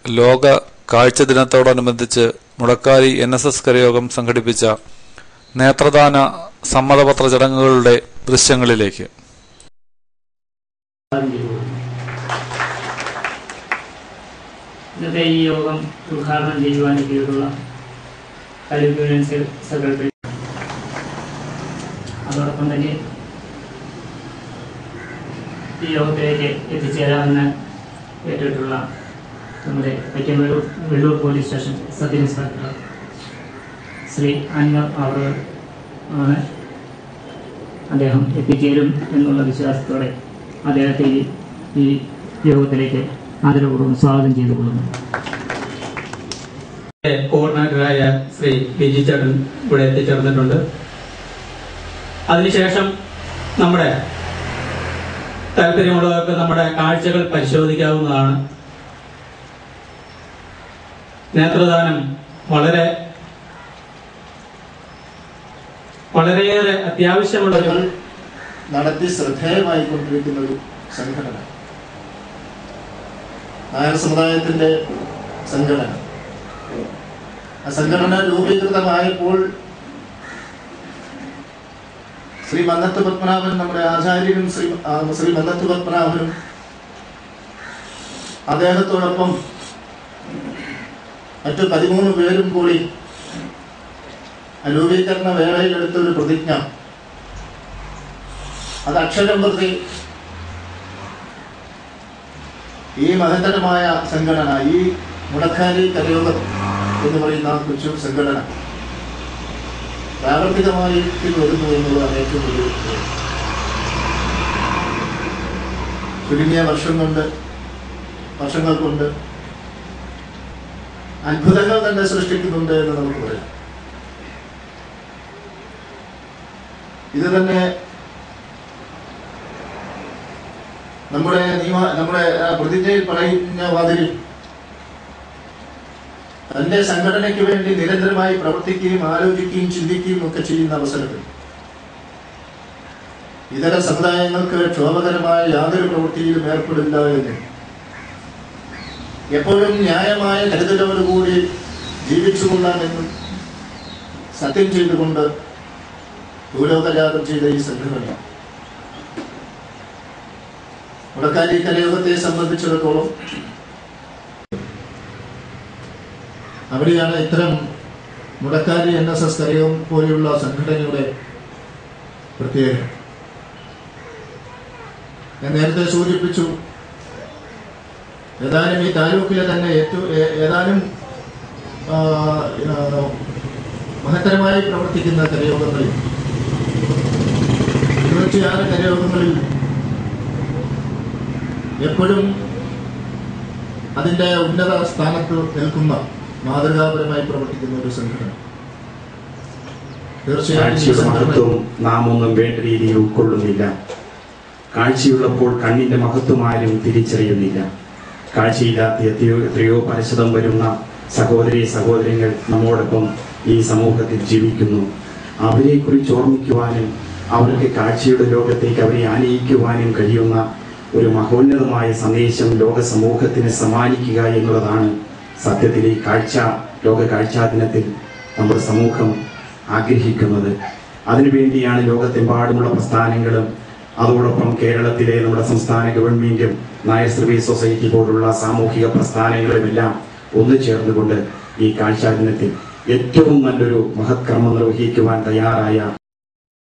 ലോക കാഴ്ച ദിനത്തോടനുബന്ധിച്ച് മുളക്കാരി NSS കരയോഗം സംഘടിപ്പിച്ച നേത്രദാന സമ്മതപത്ര ചടങ്ങുകളുടെ ദൃശ്യങ്ങളിലേക്ക്. ഇന്നത്തെ ഈ യോഗം ഉദ്ഘാടനം ചെയ്യുവാൻ കീഴിലുള്ള യൂണിയൻ സെക്രട്ടറി, അതോടൊപ്പം തന്നെ ഈ യോഗത്തിലേക്ക് എത്തിച്ചേരാമെന്ന് ഏറ്റിട്ടുള്ള നമ്മുടെ Vellur police station sub inspector Shri Anwar അവർ ആണ്. അദ്ദേഹം എത്തിച്ചേരും എന്നുള്ള വിശ്വാസത്തോടെ അദ്ദേഹത്തെ ഈ യോഗത്തിലേക്ക് ആദരപൂർവ്വം സ്വാഗതം ചെയ്തുകൊള്ളുന്നു. കോർഡിനേറ്ററായ ശ്രീ ബിജി ചേട്ടൻ ഇവിടെ എത്തിച്ചേർന്നിട്ടുണ്ട്. അതിനുശേഷം നമ്മുടെ താല്പര്യമുള്ളവർക്ക് നമ്മുടെ കാഴ്ചകൾ പരിശോധിക്കാവുന്നതാണ്. നേത്രദാനം വളരെയേറെ അത്യാവശ്യമുള്ള നടത്തി ശ്രദ്ധേയമായിക്കൊണ്ടിരിക്കുന്ന ഒരു സംഘടന, നായർ സമുദായത്തിന്റെ സംഘടന. ആ സംഘടന രൂപീകൃതമായപ്പോൾ ശ്രീ മന്നത്ത് പത്മനാഭൻ, നമ്മുടെ ആചാര്യനും ശ്രീ മന്നത്ത് പത്മനാഭനും അദ്ദേഹത്തോടൊപ്പം മറ്റു 13 പേരും കൂടി രൂപീകരണ വേളയിൽ എടുത്തൊരു പ്രതിജ്ഞ, അത് അക്ഷരം പ്രതി ഈ മഹത്തരമായ സംഘടന, ഈ മുളക്കാരി കരയോഗം എന്ന് പറയുന്ന കൊച്ചു സംഘടന പ്രാവർത്തികമായി വരുന്നു എന്നുള്ളതാണ് ഏറ്റവും വലിയ. ചുരുങ്ങിയ വർഷങ്ങൾ കൊണ്ട് അത്ഭുതങ്ങൾ തന്നെ സൃഷ്ടിക്കുന്നുണ്ട് എന്ന് നമുക്ക് പറയാം. ഇത് തന്നെ നമ്മുടെ പ്രതിജ്ഞയിൽ പറയുന്ന മാതിരി തന്റെ സംഘടനയ്ക്ക് വേണ്ടി നിരന്തരമായി പ്രവർത്തിക്കുകയും ആലോചിക്കുകയും ചിന്തിക്കുകയും ഒക്കെ ചെയ്യുന്ന അവസരത്തിൽ ഇതര സമുദായങ്ങൾക്ക് ക്ഷോഭകരമായ യാതൊരു പ്രവൃത്തിയിലും ഏർപ്പെടില്ല എന്ന് എപ്പോഴും ന്യായമായ കരുതലോടുകൂടി ജീവിച്ചുകൊള്ളാമെന്നും സത്യം ചെയ്തുകൊണ്ട് ഭൂലോകജാതം ചെയ്ത ഈ സംഘടന മുളക്കാരി കരയോഗത്തെ സംബന്ധിച്ചിടത്തോളം അവിടെയാണ് ഇത്തരം മുളക്കാരി NSS കരയോഗം പോലെയുള്ള സംഘടനയുടെ പ്രത്യേകത. ഞാൻ നേരത്തെ സൂചിപ്പിച്ചു, ഏതാനും ഈ താലൂക്കിലെ തന്നെ ഏതാനും മഹത്തരമായി പ്രവർത്തിക്കുന്ന കരയോഗങ്ങളിൽ 26 കരയോഗങ്ങളിൽ എപ്പോഴും അതിന്റെ ഉന്നത സ്ഥാനത്ത് നിൽക്കുന്ന മാതൃകാപരമായി പ്രവർത്തിക്കുന്ന ഒരു സംഘടന. തീർച്ചയായും നാം ഒന്നും വേണ്ട രീതിയിൽ ഉൾക്കൊള്ളുന്നില്ല. കാഴ്ചയുള്ളപ്പോൾ കണ്ണിന്റെ മഹത്വം ആരും തിരിച്ചറിയുന്നില്ല. കാഴ്ചയില്ലാത്ത എത്രയോ പരശതം വരുന്ന സഹോദരങ്ങൾ നമ്മോടൊപ്പം ഈ സമൂഹത്തിൽ ജീവിക്കുന്നു. അവരെ കുറിച്ച് ഓർമ്മിക്കുവാനും അവർക്ക് കാഴ്ചയുടെ ലോകത്തേക്ക് അവരെ ആനയിക്കുവാനും കഴിയുന്ന ഒരു മഹോന്നതമായ സന്ദേശം ലോക സമൂഹത്തിന് സമ്മാനിക്കുക എന്നുള്ളതാണ് സത്യത്തിൽ ഈ ലോക കാഴ്ചാ ദിനത്തിൽ നമ്മുടെ സമൂഹം ആഗ്രഹിക്കുന്നത്. അതിനുവേണ്ടിയാണ് ലോകത്തെമ്പാടുമുള്ള പ്രസ്ഥാനങ്ങളും അതോടൊപ്പം കേരളത്തിലെ നമ്മുടെ സംസ്ഥാന ഗവൺമെന്റും നായർ സർവീസ് സൊസൈറ്റി പോലുള്ള സാമൂഹിക പ്രസ്ഥാനങ്ങളുമെല്ലാം ഒന്നു ചേർന്നുകൊണ്ട് ഈ കാഴ്ചാ ദിനത്തിൽ ഏറ്റവും നല്ലൊരു മഹത്കർമ്മം നിർവഹിക്കുവാൻ തയ്യാറായ